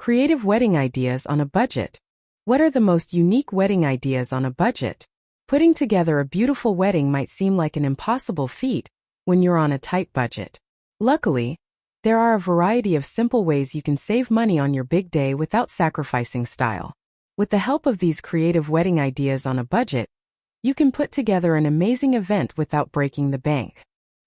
Creative wedding ideas on a budget. What are the most unique wedding ideas on a budget? Putting together a beautiful wedding might seem like an impossible feat when you're on a tight budget. Luckily, there are a variety of simple ways you can save money on your big day without sacrificing style. With the help of these creative wedding ideas on a budget, you can put together an amazing event without breaking the bank.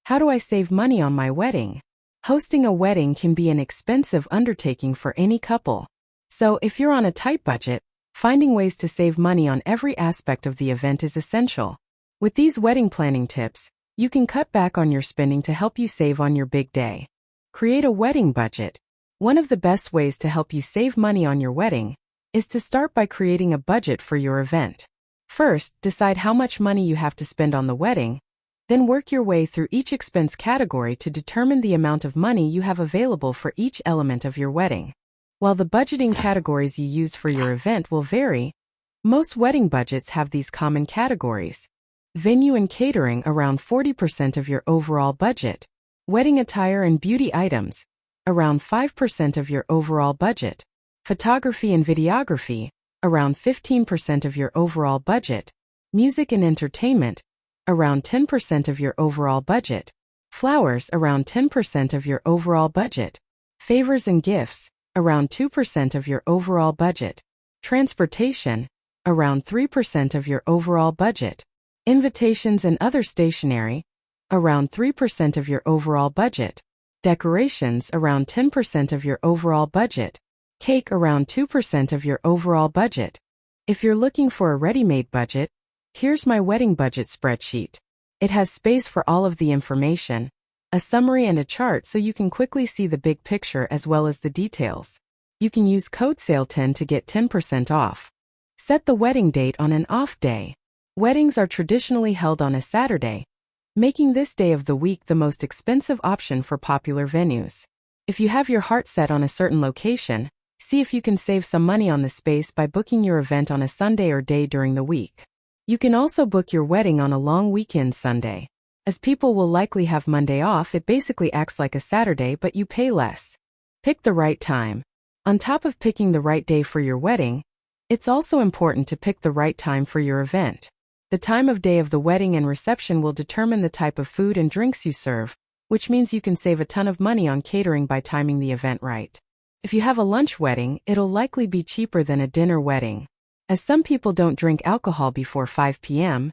How do I save money on my wedding? Hosting a wedding can be an expensive undertaking for any couple. So if you're on a tight budget, finding ways to save money on every aspect of the event is essential. With these wedding planning tips, you can cut back on your spending to help you save on your big day. Create a wedding budget. One of the best ways to help you save money on your wedding is to start by creating a budget for your event. First, decide how much money you have to spend on the wedding, then work your way through each expense category to determine the amount of money you have available for each element of your wedding. While the budgeting categories you use for your event will vary, most wedding budgets have these common categories. Venue and catering around 40% of your overall budget. Wedding attire and beauty items around 5% of your overall budget. Photography and videography around 15% of your overall budget. Music and entertainment around 10% of your overall budget. Flowers around 10% of your overall budget. Favors and gifts around 2% of your overall budget. Transportation around 3% of your overall budget. Invitations and other stationery around 3% of your overall budget. Decorations around 10% of your overall budget. Cake around 2% of your overall budget. If you're looking for a ready-made budget, here's my wedding budget spreadsheet. It has space for all of the information, a summary and a chart so you can quickly see the big picture as well as the details. You can use code SALE10 to get 10% off. Set the wedding date on an off day. Weddings are traditionally held on a Saturday, making this day of the week the most expensive option for popular venues. If you have your heart set on a certain location, see if you can save some money on the space by booking your event on a Sunday or day during the week. You can also book your wedding on a long weekend Sunday. As people will likely have Monday off, it basically acts like a Saturday, but you pay less. Pick the right time. On top of picking the right day for your wedding, it's also important to pick the right time for your event. The time of day of the wedding and reception will determine the type of food and drinks you serve, which means you can save a ton of money on catering by timing the event right. If you have a lunch wedding, it'll likely be cheaper than a dinner wedding. As some people don't drink alcohol before 5 p.m.,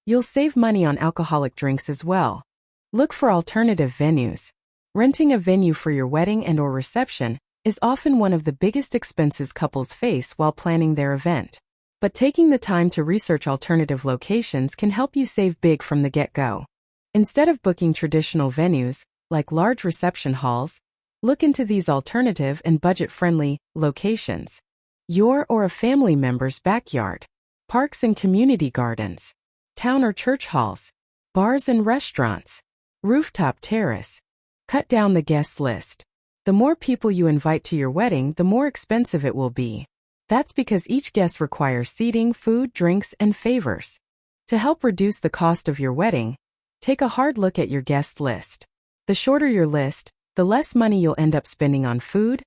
you'll save money on alcoholic drinks as well. Look for alternative venues. Renting a venue for your wedding and/or reception is often one of the biggest expenses couples face while planning their event. But taking the time to research alternative locations can help you save big from the get-go. Instead of booking traditional venues, like large reception halls, look into these alternative and budget-friendly locations. Your or a family member's backyard. Parks and community gardens. Town or church halls. Bars and restaurants. Rooftop terrace. Cut down the guest list. The more people you invite to your wedding, the more expensive it will be. That's because each guest requires seating, food, drinks, and favors. To help reduce the cost of your wedding, take a hard look at your guest list. The shorter your list, the less money you'll end up spending on food,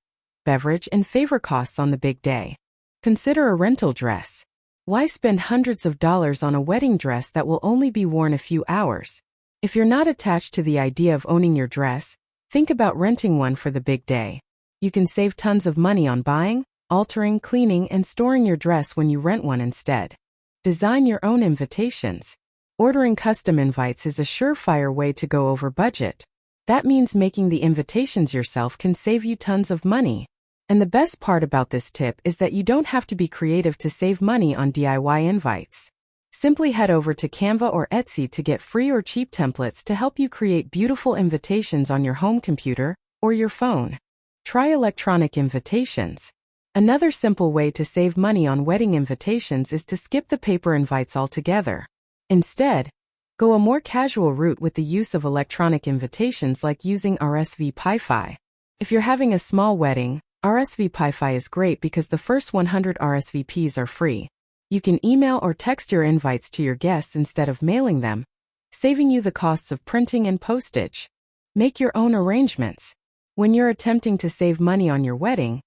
beverage, and favor costs on the big day. Consider a rental dress. Why spend hundreds of dollars on a wedding dress that will only be worn a few hours? If you're not attached to the idea of owning your dress, think about renting one for the big day. You can save tons of money on buying, altering, cleaning, and storing your dress when you rent one instead. Design your own invitations. Ordering custom invites is a surefire way to go over budget. That means making the invitations yourself can save you tons of money. And the best part about this tip is that you don't have to be creative to save money on DIY invites. Simply head over to Canva or Etsy to get free or cheap templates to help you create beautiful invitations on your home computer or your phone. Try electronic invitations. Another simple way to save money on wedding invitations is to skip the paper invites altogether. Instead, go a more casual route with the use of electronic invitations like using RSVPify. If you're having a small wedding, RSVPify is great because the first 100 RSVPs are free. You can email or text your invites to your guests instead of mailing them, saving you the costs of printing and postage. Make your own arrangements. When you're attempting to save money on your wedding,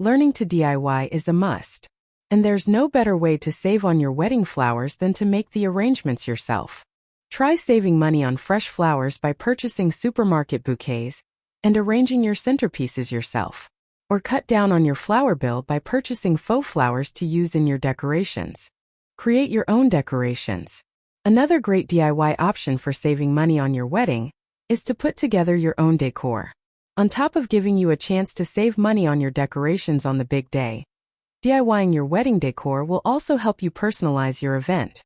Learning to DIY is a must. And there's no better way to save on your wedding flowers than to make the arrangements yourself. Try saving money on fresh flowers by purchasing supermarket bouquets and arranging your centerpieces yourself. Or cut down on your flower bill by purchasing faux flowers to use in your decorations. Create your own decorations. Another great DIY option for saving money on your wedding is to put together your own decor. On top of giving you a chance to save money on your decorations on the big day, DIYing your wedding decor will also help you personalize your event.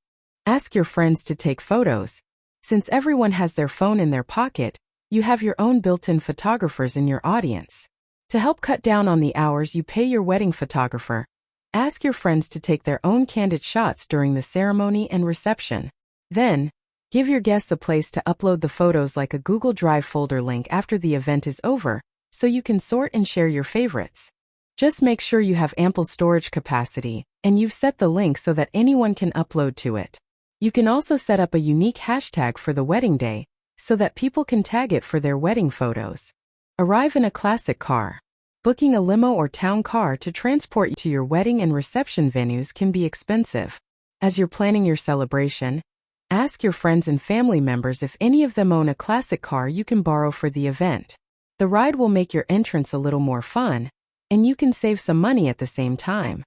Ask your friends to take photos. Since everyone has their phone in their pocket, you have your own built-in photographers in your audience. To help cut down on the hours you pay your wedding photographer, ask your friends to take their own candid shots during the ceremony and reception. Then, give your guests a place to upload the photos like a Google Drive folder link after the event is over, so you can sort and share your favorites. Just make sure you have ample storage capacity, and you've set the link so that anyone can upload to it. You can also set up a unique hashtag for the wedding day, so that people can tag it for their wedding photos. Arrive in a classic car. Booking a limo or town car to transport you to your wedding and reception venues can be expensive. As you're planning your celebration, ask your friends and family members if any of them own a classic car you can borrow for the event. The ride will make your entrance a little more fun, and you can save some money at the same time.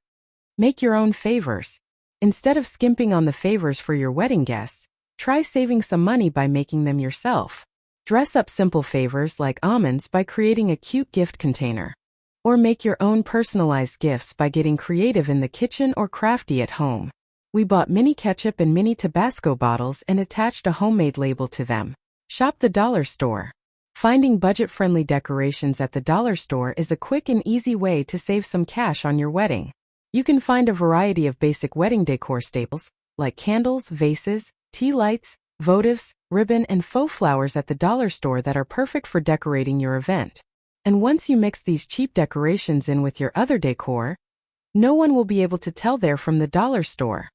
Make your own favors. Instead of skimping on the favors for your wedding guests, try saving some money by making them yourself. Dress up simple favors like almonds by creating a cute gift container. Or make your own personalized gifts by getting creative in the kitchen or crafty at home. We bought mini ketchup and mini Tabasco bottles and attached a homemade label to them. Shop the dollar store. Finding budget-friendly decorations at the dollar store is a quick and easy way to save some cash on your wedding. You can find a variety of basic wedding decor staples, like candles, vases, tea lights, votives, ribbon, and faux flowers at the dollar store that are perfect for decorating your event. And once you mix these cheap decorations in with your other decor, no one will be able to tell they're from the dollar store.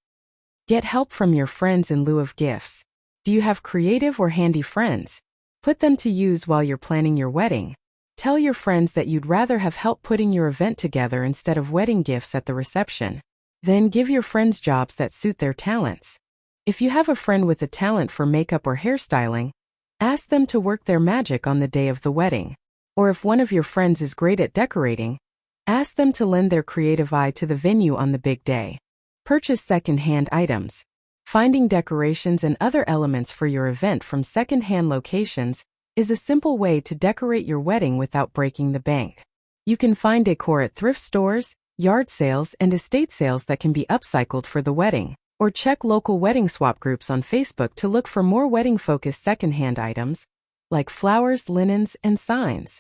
Get help from your friends in lieu of gifts. Do you have creative or handy friends? Put them to use while you're planning your wedding. Tell your friends that you'd rather have help putting your event together instead of wedding gifts at the reception. Then give your friends jobs that suit their talents. If you have a friend with a talent for makeup or hairstyling, ask them to work their magic on the day of the wedding. Or if one of your friends is great at decorating, ask them to lend their creative eye to the venue on the big day. Purchase second-hand items. Finding decorations and other elements for your event from second-hand locations is a simple way to decorate your wedding without breaking the bank. You can find decor at thrift stores, yard sales, and estate sales that can be upcycled for the wedding. Or check local wedding swap groups on Facebook to look for more wedding-focused second-hand items, like flowers, linens, and signs.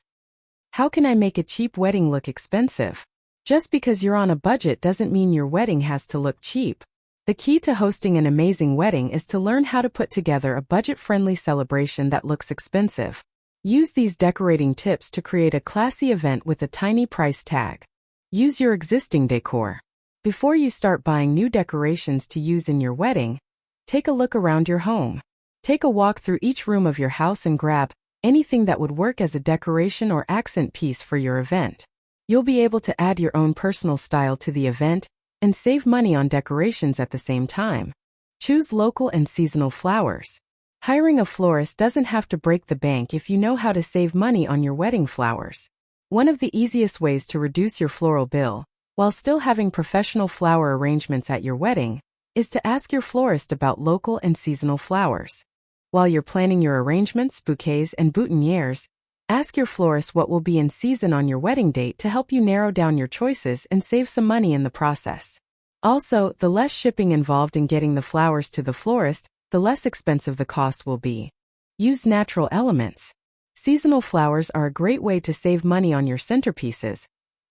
How can I make a cheap wedding look expensive? Just because you're on a budget doesn't mean your wedding has to look cheap. The key to hosting an amazing wedding is to learn how to put together a budget-friendly celebration that looks expensive. Use these decorating tips to create a classy event with a tiny price tag. Use your existing decor. Before you start buying new decorations to use in your wedding, take a look around your home. Take a walk through each room of your house and grab anything that would work as a decoration or accent piece for your event. You'll be able to add your own personal style to the event and save money on decorations at the same time. Choose local and seasonal flowers. Hiring a florist doesn't have to break the bank if you know how to save money on your wedding flowers. One of the easiest ways to reduce your floral bill, while still having professional flower arrangements at your wedding, is to ask your florist about local and seasonal flowers. While you're planning your arrangements, bouquets, and boutonnieres, ask your florist what will be in season on your wedding date to help you narrow down your choices and save some money in the process. Also, the less shipping involved in getting the flowers to the florist, the less expensive the cost will be. Use natural elements. Seasonal flowers are a great way to save money on your centerpieces,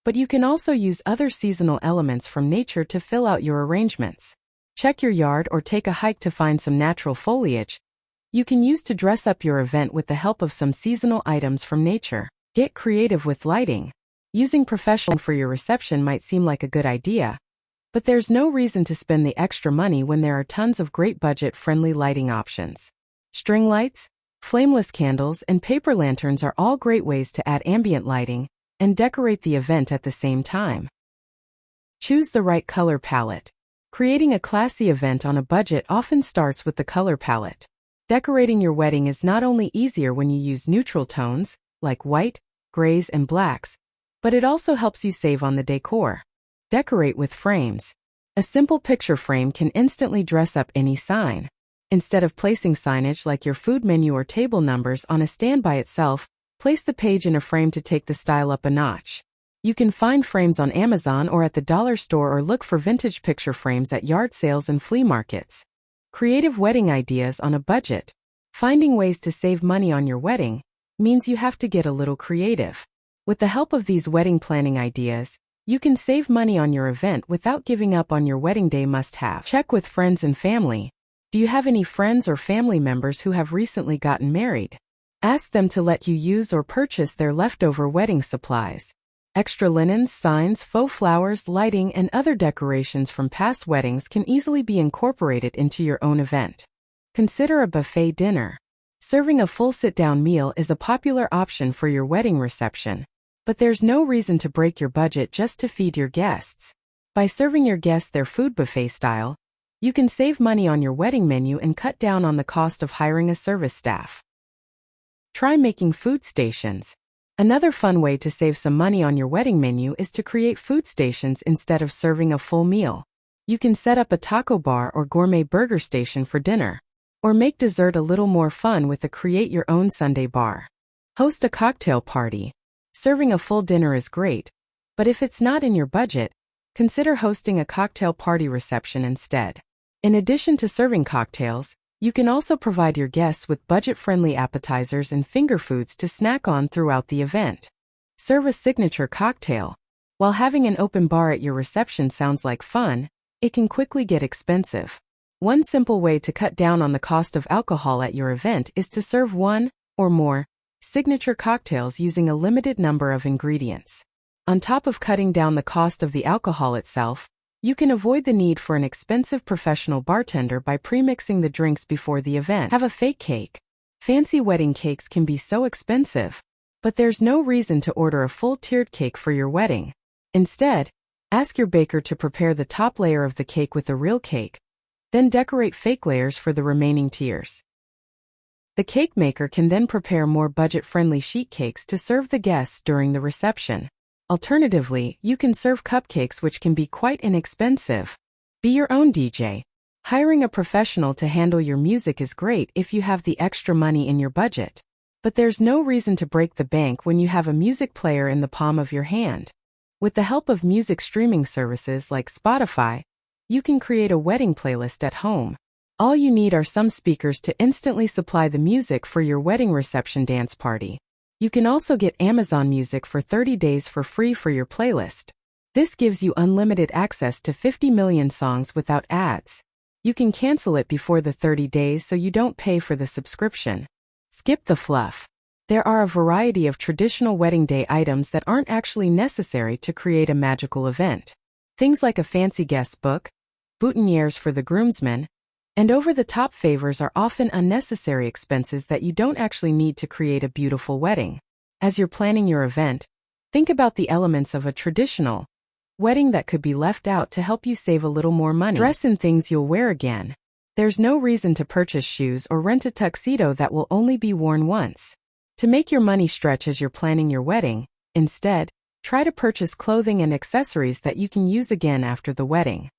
but you can also use other seasonal elements from nature to fill out your arrangements. Check your yard or take a hike to find some natural foliage you can use to dress up your event with the help of some seasonal items from nature. Get creative with lighting. Using professional for your reception might seem like a good idea, but there's no reason to spend the extra money when there are tons of great budget-friendly lighting options. String lights, flameless candles, and paper lanterns are all great ways to add ambient lighting, and decorate the event at the same time. Choose the right color palette. Creating a classy event on a budget often starts with the color palette. Decorating your wedding is not only easier when you use neutral tones, like white, grays, and blacks, but it also helps you save on the decor. Decorate with frames. A simple picture frame can instantly dress up any sign. Instead of placing signage like your food menu or table numbers on a stand by itself, place the page in a frame to take the style up a notch. You can find frames on Amazon or at the dollar store, or look for vintage picture frames at yard sales and flea markets. Creative wedding ideas on a budget. Finding ways to save money on your wedding means you have to get a little creative. With the help of these wedding planning ideas, you can save money on your event without giving up on your wedding day must-haves. Check with friends and family. Do you have any friends or family members who have recently gotten married? Ask them to let you use or purchase their leftover wedding supplies. Extra linens, signs, faux flowers, lighting, and other decorations from past weddings can easily be incorporated into your own event. Consider a buffet dinner. Serving a full sit-down meal is a popular option for your wedding reception, but there's no reason to break your budget just to feed your guests. By serving your guests their food buffet style, you can save money on your wedding menu and cut down on the cost of hiring a service staff. Try making food stations. Another fun way to save some money on your wedding menu is to create food stations instead of serving a full meal. You can set up a taco bar or gourmet burger station for dinner, or make dessert a little more fun with a create-your-own sundae bar. Host a cocktail party. Serving a full dinner is great, but if it's not in your budget, consider hosting a cocktail party reception instead. In addition to serving cocktails, you can also provide your guests with budget-friendly appetizers and finger foods to snack on throughout the event. Serve a signature cocktail. While having an open bar at your reception sounds like fun, it can quickly get expensive. One simple way to cut down on the cost of alcohol at your event is to serve one or more signature cocktails using a limited number of ingredients. On top of cutting down the cost of the alcohol itself, you can avoid the need for an expensive professional bartender by pre-mixing the drinks before the event. Have a fake cake. Fancy wedding cakes can be so expensive, but there's no reason to order a full tiered cake for your wedding. Instead, ask your baker to prepare the top layer of the cake with a real cake, then decorate fake layers for the remaining tiers. The cake maker can then prepare more budget-friendly sheet cakes to serve the guests during the reception. Alternatively, you can serve cupcakes, which can be quite inexpensive. Be your own DJ. Hiring a professional to handle your music is great if you have the extra money in your budget. But there's no reason to break the bank when you have a music player in the palm of your hand. With the help of music streaming services like Spotify, you can create a wedding playlist at home. All you need are some speakers to instantly supply the music for your wedding reception dance party. You can also get Amazon Music for 30 days for free for your playlist. This gives you unlimited access to 50 million songs without ads. You can cancel it before the 30 days so you don't pay for the subscription. Skip the fluff. There are a variety of traditional wedding day items that aren't actually necessary to create a magical event. Things like a fancy guest book, boutonnieres for the groomsmen, and over-the-top favors are often unnecessary expenses that you don't actually need to create a beautiful wedding. As you're planning your event, think about the elements of a traditional wedding that could be left out to help you save a little more money. Dress in things you'll wear again. There's no reason to purchase shoes or rent a tuxedo that will only be worn once. To make your money stretch as you're planning your wedding, instead, try to purchase clothing and accessories that you can use again after the wedding.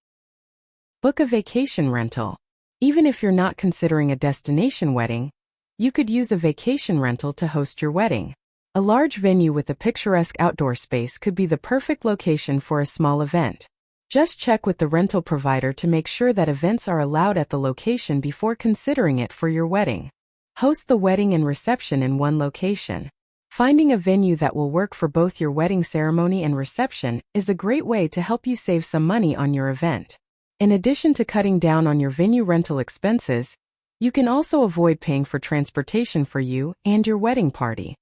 Book a vacation rental. Even if you're not considering a destination wedding, you could use a vacation rental to host your wedding. A large venue with a picturesque outdoor space could be the perfect location for a small event. Just check with the rental provider to make sure that events are allowed at the location before considering it for your wedding. Host the wedding and reception in one location. Finding a venue that will work for both your wedding ceremony and reception is a great way to help you save some money on your event. In addition to cutting down on your venue rental expenses, you can also avoid paying for transportation for you and your wedding party.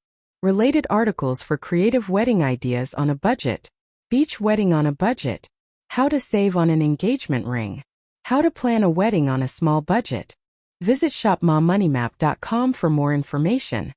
Related articles for creative wedding ideas on a budget. Beach wedding on a budget. How to save on an engagement ring. How to plan a wedding on a small budget. Visit shopmommoneymap.com for more information.